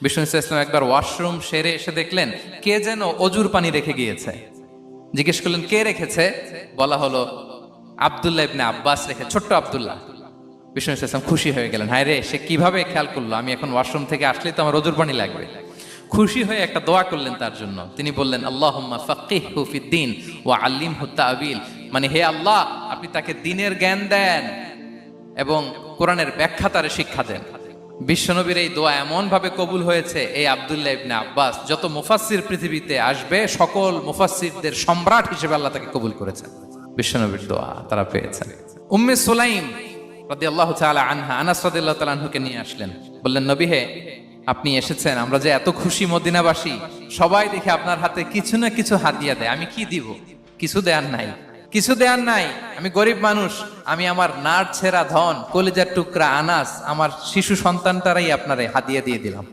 বিষ্ণু ইসলাম একবার ওয়াশরুম সেরে এসে দেখলেন কে যেন অজুর পানি রেখে গিয়েছে। জিজ্ঞেস করলেন কে রেখেছে? বলা হলো আব্দুল্লাহ ইবনে আব্বাস রেখে, ছোট্ট আব্দুল্লাহ। বিষ্ণু ইসলাম খুশি হয়ে গেলেন, হায় রে, সে কিভাবে খেয়াল করলো, আমি এখন ওয়াশরুম থেকে আসলেই তো আমার অজুর পানি লাগবে। খুশি হয়ে একটা দোয়া করলেন তার জন্য। তিনি বললেন আল্লাহুম্মা ফাক্কিহহু ফিদ্দীন ওয়া আল্লিমহু তা'বীল, মানে হে আল্লাহ, আপনি তাকে দ্বীনের জ্ঞান দেন এবং কোরআনের ব্যাখ্যা তারে শিক্ষা দেন। বিশ্বনবীর এই দোয়া এমন ভাবে কবুল হয়েছে, এই আব্দুল্লাহ ইবনে আব্বাস যত মুফাসসির পৃথিবীতে আসবে সকল মুফাসসিরদের সম্রাট হিসেবে আল্লাহ তাকে কবুল করেছেন। বিশ্বনবীর দোয়া তারা পেয়েছেন। উম্মে সুলাইম রাদিয়াল্লাহু তাআলা আনহা, আনাস রাদিয়াল্লাহু তাআলা আনহুকে নিয়ে আসলেন, বললেন নবী হে, আপনি এসেছেন, আমরা যে এত খুশি মদিনাবাসী, সবাই দেখে আপনার হাতে কিছু না কিছু হাদিয়া দেয়, আমি কি দিব? কিছু দেয়ার নাই, কিছু দেয়ার নাই, আমি গরিব মানুষ, আমি আমার নার ছেঁড়া ধন, কলিজার টুকরা আনাস, আমার শিশু সন্তানটারাই আপনারে হাদিয়া দিয়ে দিলাম।